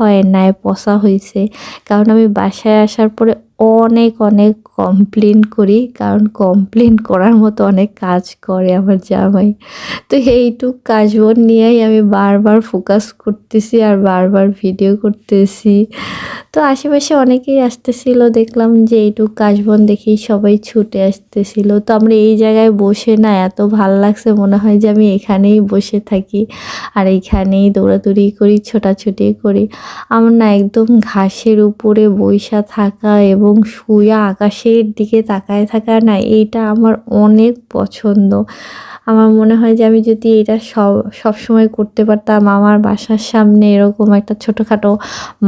হয় নাই, পচা হয়েছে। কারণ আমি বাসায় আসার পরে অনেক অনেক কমপ্লেন করি, কারণ কমপ্লেন করার মতো অনেক কাজ করে আমার জামাই। তো এইটুক কাজবন নিয়েই আমি বারবার ফোকাস করতেছি আর বারবার ভিডিও করতেছি। তো আশেপাশে অনেকেই আসতেছিল, দেখলাম যে এইটুক কাশবন দেখেই সবাই ছুটে আসতেছিল। তো আমরা এই জায়গায় বসে না এত ভাল লাগছে, মনে হয় যে আমি এখানেই বসে থাকি আর এইখানেই দৌড়াদৌড়ি করি, ছোটাছুটি করি। আমার না একদম ঘাসের উপরে বইসা থাকা এবং শুয়ে আকাশের দিকে তাকায় থাকা না, এইটা আমার অনেক পছন্দ। আমার মনে হয় যে আমি যদি এটা সবসময় করতে পারতাম, আমার বাসার সামনে এরকম একটা ছোটোখাটো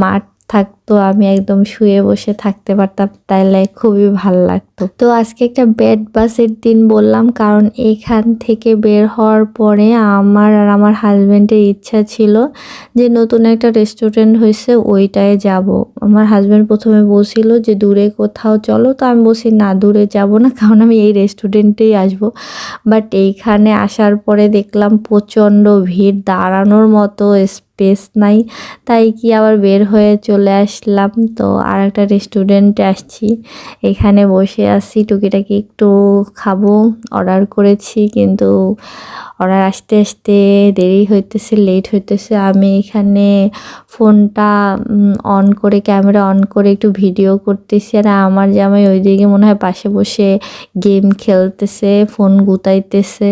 মাঠ থাকতো, আমি একদম শুয়ে বসে থাকতে পারতাম, তাইলে খুবই ভাল লাগতো। তো আজকে একটা ব্যাড বাসের দিন বললাম, কারণ এখান থেকে বের হওয়ার পরে আমার আর আমার হাজব্যান্ডের ইচ্ছা ছিল যে নতুন একটা রেস্টুরেন্ট হয়েছে ওইটায় যাব। আমার হাজব্যান্ড প্রথমে বলছিল যে দূরে কোথাও চলো, তো আমি বলছি না, দূরে যাব না, কারণ আমি এই রেস্টুরেন্টেই আসবো। বাট এইখানে আসার পরে দেখলাম প্রচণ্ড ভিড়, দাঁড়ানোর মতো স্পেস নাই, তাই কি আবার বের হয়ে চলে আসলাম। তো আর একটা রেস্টুরেন্টে আসছি, এখানে বসে আছি, টুকিটাকি একটু খাবো, অর্ডার করেছি, কিন্তু অর্ডার আসতে আসতে দেরি হইতেছে, লেট হইতেছে। আমি এখানে ফোনটা অন করে, ক্যামেরা অন করে একটু ভিডিও করতেছি, আর আমার জামাই ওইদিকে মনে হয় পাশে বসে গেম খেলতেছে, ফোন গুতাইতেছে।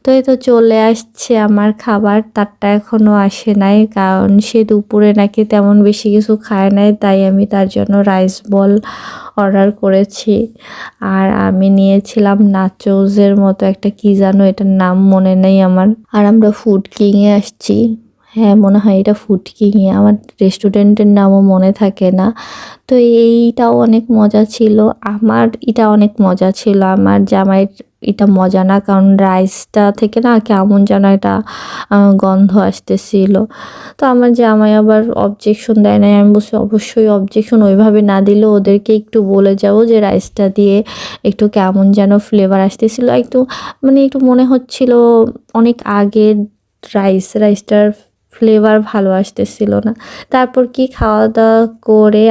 তো এই তো চলে আসছে আমার খাবার, তারটা এখনও আসে নাই, কারণ সে দুপুরে নাকি তেমন বেশি কিছু খায় নাই, তাই আমি তার জন্য রাইস বল অর্ডার করেছি। আর আমি নিয়েছিলাম নাচোসের মতো একটা কি জানো, এটার নাম মনে নেই আমার। আর আমরা ফুড কিংয়ে আসছি, হ্যাঁ মনে হয় এটা ফুড কিংয়ে, আমার রেস্টুরেন্টের নামও মনে থাকে না। তো এইটাও অনেক মজা ছিল, এটা অনেক মজা ছিল, আমার জামাইয়ের এটা মজা না, কারণ রাইসটা থেকে না কেমন যেন একটা গন্ধ আসতেছিল। তো আমার জামাই আবার অবজেকশন দেয় নাই, আমি বলছি অবশ্যই অবজেকশন ওইভাবে না দিলেও ওদেরকে একটু বলে যাবো যে রাইসটা দিয়ে একটু কেমন যেন ফ্লেভার আসতেছিল, একটু মানে একটু মনে হচ্ছিল অনেক আগের রাইসটার ফ্লেভার ভালো আসতেছিল না। তারপর কি খাওয়া দাওয়া করে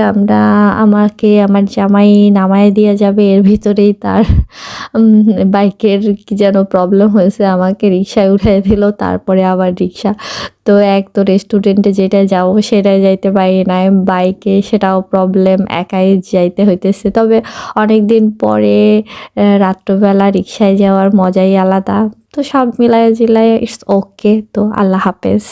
আমাকে আমার জামাই নামায় দিয়ে যাবে, এর ভিতরেই তার বাইকের কি যেন প্রবলেম হয়েছে, আমাকে রিক্সায় উঠাই দিল, তারপরে আবার রিক্সা। তো এক তো রেস্টুরেন্টে যেটা যাবো সেটাই যাইতে পারি নাই, বাইকে সেটাও প্রবলেম, একাই যাইতে হইতেছে। তবে অনেক দিন পরে রাত্রবেলা রিক্সায় যাওয়ার মজাই আলাদা। তো সব মিলায় জিলায় ইটস ওকে। তো আল্লাহ হাফেজ।